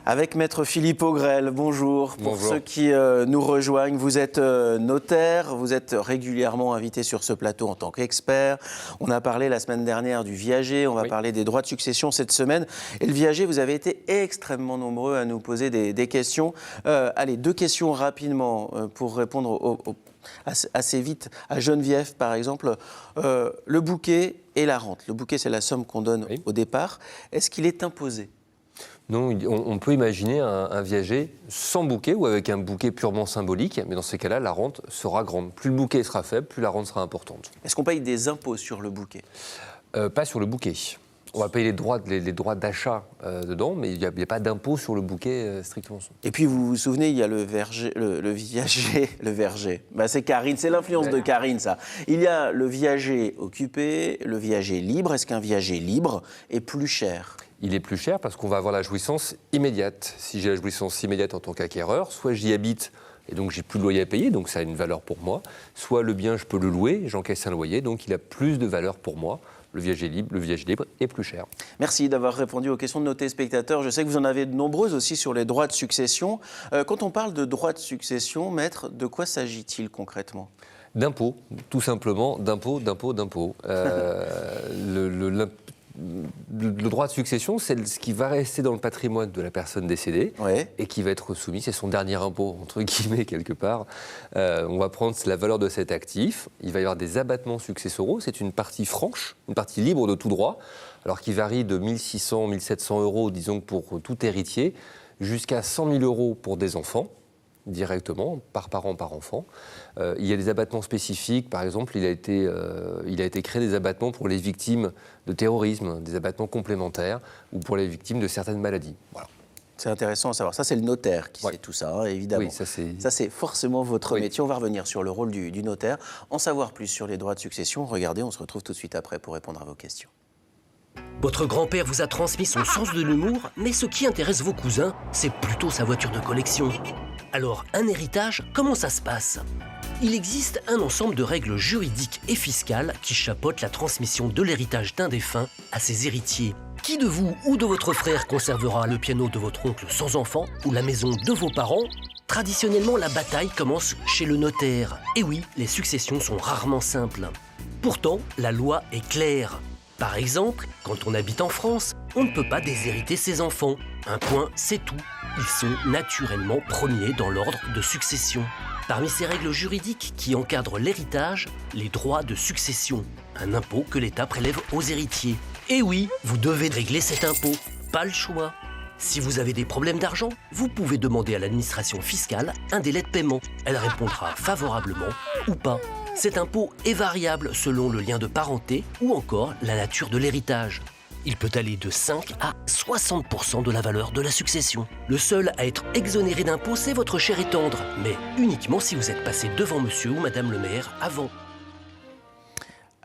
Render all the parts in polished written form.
Avec Maître Philippe Augrel, bonjour. Pour Bonjour. ceux qui nous rejoignent, vous êtes notaire, vous êtes régulièrement invité sur ce plateau en tant qu'expert. On a parlé la semaine dernière du viager, on va parler des droits de succession cette semaine. Et le viager, vous avez été extrêmement nombreux à nous poser des questions. Allez, 2 questions rapidement pour répondre assez vite à Geneviève, par exemple. Le bouquet et la rente. Le bouquet, c'est la somme qu'on donne au départ. Est-ce qu'il est imposé ? Non, on peut imaginer un viager sans bouquet ou avec un bouquet purement symbolique, mais dans ces cas-là, la rente sera grande. Plus le bouquet sera faible, plus la rente sera importante. Est-ce qu'on paye des impôts sur le bouquet ? Pas sur le bouquet. On va payer les droits d'achat dedans, mais il n'y a pas d'impôt sur le bouquet strictement. Et puis vous vous souvenez, il y a le viager, le verger. Bah, c'est Karine, c'est l'influence de Karine, ça. Il y a le viager occupé, le viager libre. Est-ce qu'un viager libre est plus cher ? Il est plus cher parce qu'on va avoir la jouissance immédiate. Si j'ai la jouissance immédiate en tant qu'acquéreur, soit j'y habite et donc j'ai plus de loyer à payer, donc ça a une valeur pour moi, soit le bien je peux le louer, j'encaisse un loyer, donc il a plus de valeur pour moi. Le viager libre est plus cher. Merci d'avoir répondu aux questions de nos téléspectateurs. Je sais que vous en avez de nombreuses aussi sur les droits de succession. Quand on parle de droits de succession, maître, de quoi s'agit-il concrètement ? D'impôts, tout simplement, d'impôts. Le droit de succession, c'est ce qui va rester dans le patrimoine de la personne décédée et qui va être soumis, c'est son dernier impôt, entre guillemets, quelque part. On va prendre la valeur de cet actif, il va y avoir des abattements successoraux, c'est une partie franche, une partie libre de tout droit, alors qui varie de 1 600, 1 700 euros, disons, pour tout héritier, jusqu'à 100 000 euros pour des enfants, directement, par parent, par enfant. Il y a des abattements spécifiques, par exemple, il a été créé des abattements pour les victimes de terrorisme, des abattements complémentaires, ou pour les victimes de certaines maladies. Voilà. C'est intéressant à savoir. Ça, c'est le notaire qui sait tout ça, hein, évidemment. Oui, ça, c'est forcément votre métier. On va revenir sur le rôle du notaire. En savoir plus sur les droits de succession, regardez, on se retrouve tout de suite après pour répondre à vos questions. Votre grand-père vous a transmis son sens de l'humour, mais ce qui intéresse vos cousins, c'est plutôt sa voiture de collection. Alors, un héritage, comment ça se passe ? Il existe un ensemble de règles juridiques et fiscales qui chapeautent la transmission de l'héritage d'un défunt à ses héritiers. Qui de vous ou de votre frère conservera le piano de votre oncle sans enfant ou la maison de vos parents ? Traditionnellement, la bataille commence chez le notaire. Et oui, les successions sont rarement simples. Pourtant, la loi est claire. Par exemple, quand on habite en France, on ne peut pas déshériter ses enfants. Un point, c'est tout. Ils sont naturellement premiers dans l'ordre de succession. Parmi ces règles juridiques qui encadrent l'héritage, les droits de succession, un impôt que l'État prélève aux héritiers. Et oui, vous devez régler cet impôt, pas le choix. Si vous avez des problèmes d'argent, vous pouvez demander à l'administration fiscale un délai de paiement. Elle répondra favorablement ou pas. Cet impôt est variable selon le lien de parenté ou encore la nature de l'héritage. Il peut aller de 5 à 60% de la valeur de la succession. Le seul à être exonéré d'impôt, c'est votre cher et tendre, mais uniquement si vous êtes passé devant monsieur ou madame le maire avant.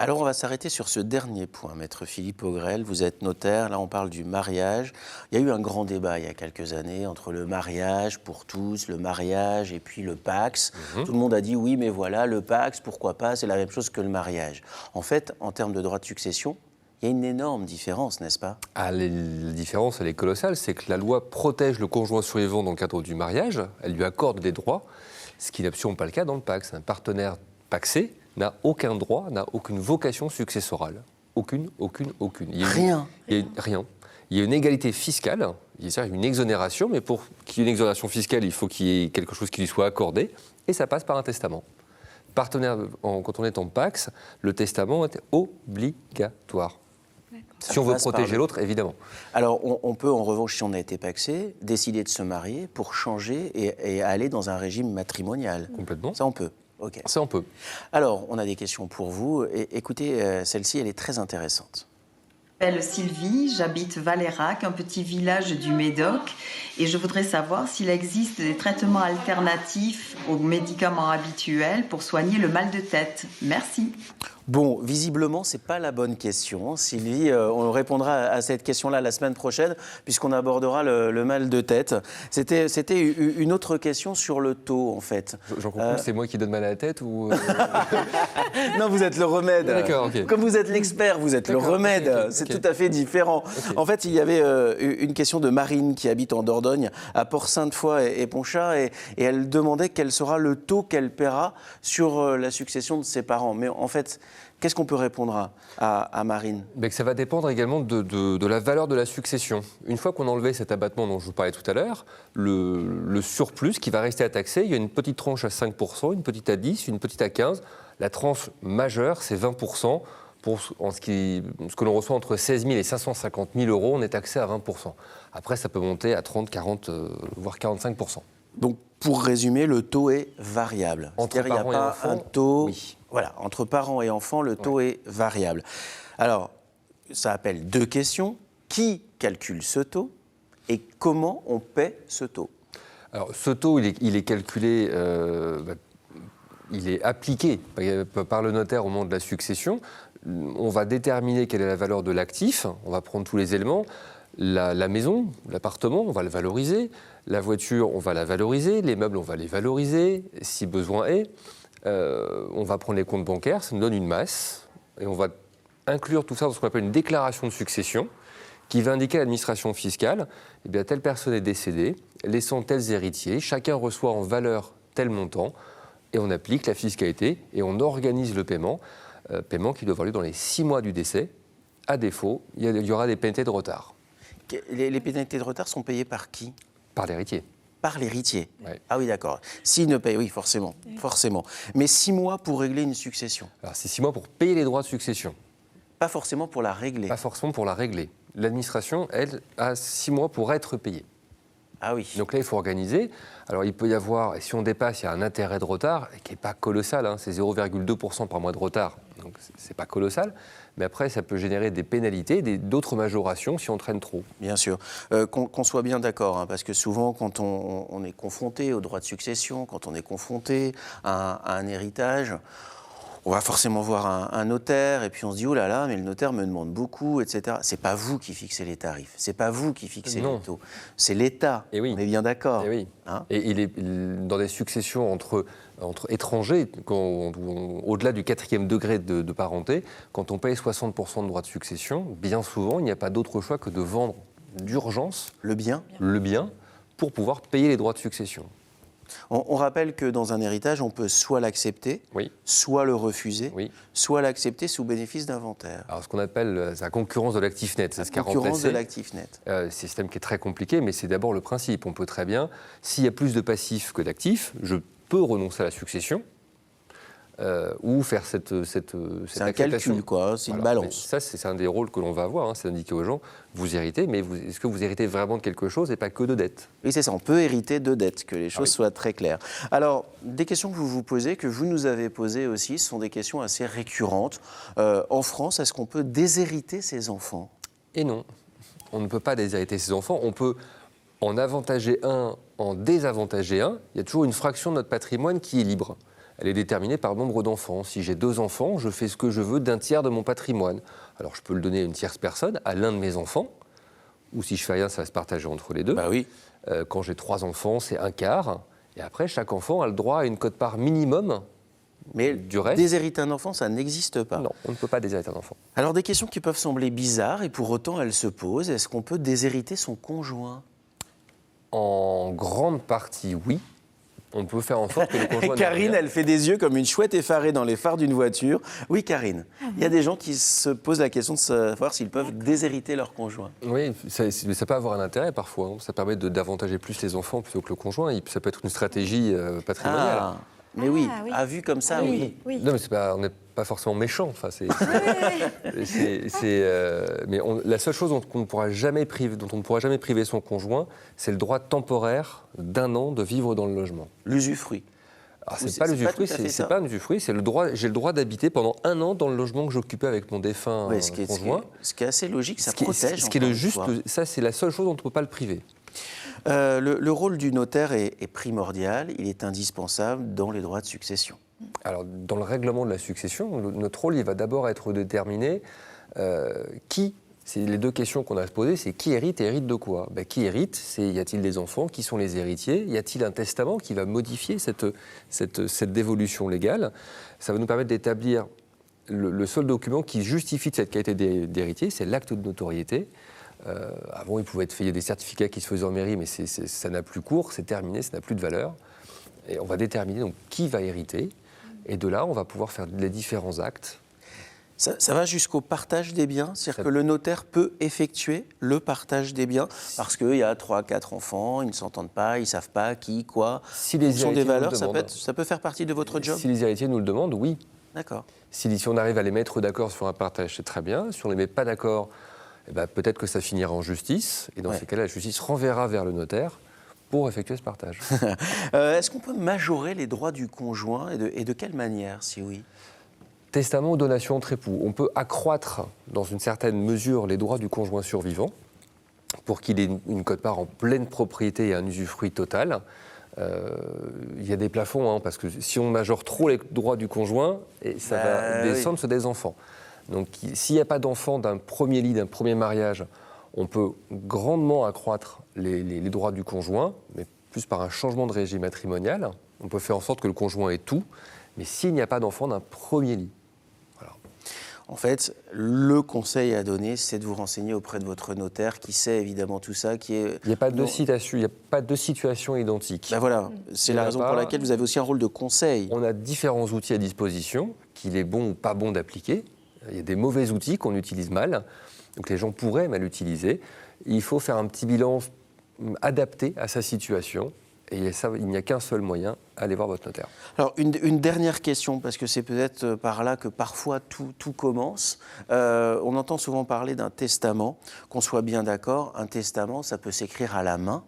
Alors, on va s'arrêter sur ce dernier point, maître Philippe Augrel. Vous êtes notaire, là on parle du mariage. Il y a eu un grand débat il y a quelques années entre le mariage pour tous, le mariage et puis le Pacs. Tout le monde a dit oui, mais voilà, le Pacs, pourquoi pas, c'est la même chose que le mariage. En fait, en termes de droit de succession, il y a une énorme différence, n'est-ce pas ? La différence, elle est colossale. C'est que la loi protège le conjoint survivant dans le cadre du mariage. Elle lui accorde des droits, ce qui n'est absolument pas le cas dans le Pacs. Un partenaire pacsé n'a aucun droit, n'a aucune vocation successorale. Aucune. Il y a rien. Rien. Il y a une égalité fiscale, il y a une exonération, mais pour qu'il y ait une exonération fiscale, il faut qu'il y ait quelque chose qui lui soit accordé, et ça passe par un testament. Quand on est en Pacs, le testament est obligatoire. Si on veut protéger l'autre, évidemment. Alors, on peut, en revanche, si on a été pacsé, décider de se marier pour changer et aller dans un régime matrimonial. Complètement. Ça, on peut. Okay. Ça, on peut. Alors, on a des questions pour vous. Écoutez, celle-ci, elle est très intéressante. Je m'appelle Sylvie, j'habite Valérac, un petit village du Médoc, et je voudrais savoir s'il existe des traitements alternatifs aux médicaments habituels pour soigner le mal de tête. Merci. Bon, visiblement, ce n'est pas la bonne question. Sylvie, on répondra à cette question-là la semaine prochaine, puisqu'on abordera le mal de tête. C'était une autre question sur le taux, en fait. J'en comprends, c'est moi qui donne mal à la tête ou... Non, vous êtes le remède. D'accord, ok. Comme vous êtes l'expert, vous êtes le remède. Okay. C'est tout à fait différent. Okay. En fait, il y avait une question de Marine qui habite en Dordogne, à Port-Sainte-Foy et Pontchat, et elle demandait quel sera le taux qu'elle paiera sur la succession de ses parents. Mais en fait, qu'est-ce qu'on peut répondre à Marine ? Que ça va dépendre également de la valeur de la succession. Une fois qu'on a enlevé cet abattement dont je vous parlais tout à l'heure, le surplus qui va rester à taxer, il y a une petite tranche à 5%, une petite à 10%, une petite à 15%. La tranche majeure, c'est 20%. Pour ce que l'on reçoit entre 16 000 et 550 000 euros, on est taxé à 20%. Après, ça peut monter à 30, 40, voire 45%. Donc, pour résumer, le taux est variable. Entre parents et enfants, il n'y a pas un taux... Oui. Voilà, entre parents et enfants, le taux est variable. Alors, ça appelle deux questions. Qui calcule ce taux et comment on paie ce taux ? Alors, ce taux, il est calculé, il est appliqué par le notaire au moment de la succession. On va déterminer quelle est la valeur de l'actif, on va prendre tous les éléments. La maison, l'appartement, on va le valoriser. La voiture, on va la valoriser. Les meubles, on va les valoriser, si besoin est. On va prendre les comptes bancaires, ça nous donne une masse. Et on va inclure tout ça dans ce qu'on appelle une déclaration de succession qui va indiquer à l'administration fiscale, eh bien, telle personne est décédée, laissant tels héritiers, chacun reçoit en valeur tel montant, et on applique la fiscalité et on organise le paiement qui doit avoir lieu dans les 6 mois du décès. À défaut, il y aura des pénalités de retard. Les pénalités de retard sont payées par qui ? Par l'héritier. Par l'héritier. Ouais. Ah oui, d'accord. S'il ne paye, oui, forcément. Mais 6 mois pour régler une succession. Alors, c'est 6 mois pour payer les droits de succession. Pas forcément pour la régler. Pas forcément pour la régler. L'administration, elle, a 6 mois pour être payée. Ah oui. Donc là, il faut organiser. Alors, il peut y avoir, et si on dépasse, il y a un intérêt de retard qui n'est pas colossal, hein, c'est 0,2% par mois de retard. Donc, c'est pas colossal. Mais après, ça peut générer des pénalités, d'autres majorations si on traîne trop. Bien sûr. Qu'on soit bien d'accord, hein, parce que souvent, quand on est confronté au droit de succession, quand on est confronté à un héritage, on va forcément voir un notaire, et puis on se dit « Oh là là, mais le notaire me demande beaucoup, etc. » C'est pas vous qui fixez les tarifs, c'est pas vous qui fixez les taux, c'est l'État. Et oui. On est bien d'accord. Et oui. Hein ? Et dans des successions entre étrangers, au-delà du 4e degré de parenté, quand on paye 60% de droits de succession, bien souvent, il n'y a pas d'autre choix que de vendre d'urgence le bien pour pouvoir payer les droits de succession. On rappelle que dans un héritage, on peut soit l'accepter, soit le refuser, soit l'accepter sous bénéfice d'inventaire. Alors, ce qu'on appelle la concurrence de l'actif net, c'est ce qui a remplacé. Concurrence de l'actif net. Système qui est très compliqué, mais c'est d'abord le principe. On peut très bien, s'il y a plus de passifs que d'actifs, je peux renoncer à la succession ou faire cette c'est un calcul, quoi. C'est une balance. Mais ça, c'est un des rôles que l'on va avoir. Hein, c'est d'indiquer aux gens, vous héritez, mais est-ce que vous héritez vraiment de quelque chose et pas que de dettes ? Oui, c'est ça. On peut hériter de dettes, que les choses soient très claires. Alors, des questions que vous vous posez, que vous nous avez posées aussi, ce sont des questions assez récurrentes. En France, est-ce qu'on peut déshériter ses enfants ? Et non, on ne peut pas déshériter ses enfants. On peut en avantager un, en désavantager un. Il y a toujours une fraction de notre patrimoine qui est libre. Elle est déterminée par le nombre d'enfants. Si j'ai 2 enfants, je fais ce que je veux d'un tiers de mon patrimoine. Alors, je peux le donner à une tierce personne, à l'un de mes enfants, ou si je fais rien, ça va se partager entre les deux. Bah oui. Quand j'ai 3 enfants, c'est un quart. Et après, chaque enfant a le droit à une quote-part minimum. Mais du reste, déshériter un enfant, ça n'existe pas. Non, on ne peut pas déshériter un enfant. Alors, des questions qui peuvent sembler bizarres, et pour autant, elles se posent. Est-ce qu'on peut déshériter son conjoint ? En grande partie, oui. On peut faire en sorte que le conjoint... Karine, elle fait des yeux comme une chouette effarée dans les phares d'une voiture. Oui, Karine, il y a des gens qui se posent la question de savoir s'ils peuvent déshériter leur conjoint. Oui, ça peut avoir un intérêt parfois. Ça permet d'avantager plus les enfants plutôt que le conjoint. Ça peut être une stratégie patrimoniale. Ah, mais oui, à vue comme ça, oui. Non, mais on n'est pas forcément méchant. Enfin, mais la seule chose dont on ne pourra jamais priver son conjoint, c'est le droit temporaire d'1 an de vivre dans le logement. L'usufruit. Alors, c'est pas l'usufruit, c'est pas un usufruit, j'ai le droit d'habiter pendant 1 an dans le logement que j'occupais avec mon défunt conjoint. Ce qui est assez logique, ça protège. Ce qui est le juste, ça c'est la seule chose dont on ne peut pas le priver. Le rôle du notaire est primordial, il est indispensable dans les droits de succession. Alors, dans le règlement de la succession, notre rôle, il va d'abord être de déterminer qui. C'est les deux questions qu'on a à se poser, c'est qui hérite et hérite de quoi ? Qui hérite ? Y a-t-il des enfants ? Qui sont les héritiers ? Y a-t-il un testament qui va modifier cette dévolution légale ? Ça va nous permettre d'établir le seul document qui justifie de cette qualité d'héritier, c'est l'acte de notoriété. Avant, il pouvait être fait, il y a des certificats qui se faisaient en mairie, mais ça n'a plus cours, c'est terminé, ça n'a plus de valeur. Et on va déterminer donc qui va hériter, et de là, on va pouvoir faire les différents actes. Ça va jusqu'au partage des biens, c'est-à-dire que le notaire peut effectuer le partage des biens parce qu'il y a 3, 4 enfants, ils ne s'entendent pas, ils ne savent pas qui, quoi. Si les sont des valeurs, ça peut faire partie de votre job ? Si les héritiers nous le demandent, oui. D'accord. Si on arrive à les mettre d'accord sur un partage, c'est très bien. Si on ne les met pas d'accord, peut-être que ça finira en justice. Et dans ces cas-là, la justice renverra vers le notaire pour effectuer ce partage. Est-ce qu'on peut majorer les droits du conjoint et de quelle manière, si oui ? Testament ou donation entre époux. On peut accroître, dans une certaine mesure, les droits du conjoint survivant pour qu'il ait une quote-part en pleine propriété et un usufruit total. Il y a des plafonds, parce que si on majore trop les droits du conjoint, ça va descendre sur des enfants. Donc s'il n'y a pas d'enfants d'un premier lit, d'un premier mariage, on peut grandement accroître les droits du conjoint, mais plus par un changement de régime matrimonial. On peut faire en sorte que le conjoint ait tout, mais s'il n'y a pas d'enfant d'un premier lit. Voilà. En fait, le conseil à donner, c'est de vous renseigner auprès de votre notaire qui sait évidemment tout ça. Il n'y a pas de situation identique. Voilà, c'est la raison pour laquelle vous avez aussi un rôle de conseil. On a différents outils à disposition, qu'il est bon ou pas bon d'appliquer. Il y a des mauvais outils qu'on utilise mal, donc les gens pourraient mal utiliser. Il faut faire un petit bilan adapté à sa situation. Et ça, il n'y a qu'un seul moyen, allez voir votre notaire. Alors, une dernière question, parce que c'est peut-être par là que parfois tout commence. On entend souvent parler d'un testament, qu'on soit bien d'accord. Un testament, ça peut s'écrire à la main,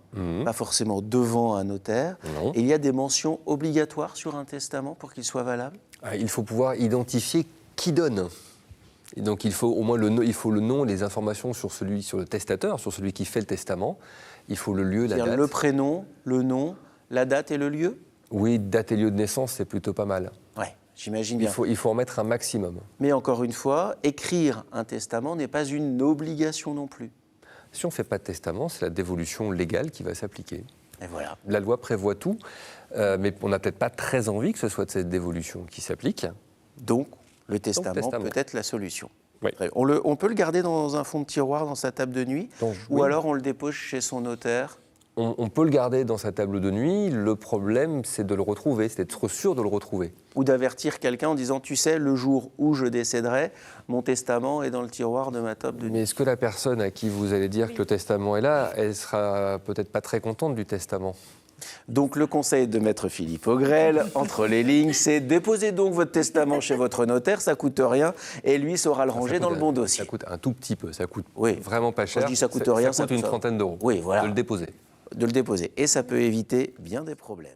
pas forcément devant un notaire. Non. Et il y a des mentions obligatoires sur un testament pour qu'il soit valable ? Il faut pouvoir identifier qui donne. Et donc il faut au moins le nom, les informations sur le testateur, sur celui qui fait le testament. Il faut le lieu, la date. Le prénom, le nom, la date et le lieu ? Oui, date et lieu de naissance, c'est plutôt pas mal. Oui, j'imagine bien. Il faut en mettre un maximum. Mais encore une fois, écrire un testament n'est pas une obligation non plus. Si on ne fait pas de testament, c'est la dévolution légale qui va s'appliquer. Et voilà. La loi prévoit tout, mais on n'a peut-être pas très envie que ce soit de cette dévolution qui s'applique. Donc, le testament peut être la solution. Oui. On peut le garder dans un fond de tiroir, dans sa table de nuit, ou alors on le dépose chez son notaire. On peut le garder dans sa table de nuit. Le problème, c'est de le retrouver, c'est d'être sûr de le retrouver. Ou d'avertir quelqu'un en disant « Tu sais, le jour où je décéderai, mon testament est dans le tiroir de ma table de nuit. » Mais est-ce que la personne à qui vous allez dire que le testament est là, elle sera peut-être pas très contente du testament ? Donc le conseil de maître Philippe Augrel, entre les lignes, c'est déposez donc votre testament chez votre notaire, ça coûte rien, et lui saura le ranger dans le bon dossier. Ça coûte un tout petit peu, ça coûte oui. vraiment pas cher. Quand je dis ça coûte rien, ça coûte une trentaine d'euros oui, voilà. de le déposer. De le déposer, et ça peut éviter bien des problèmes.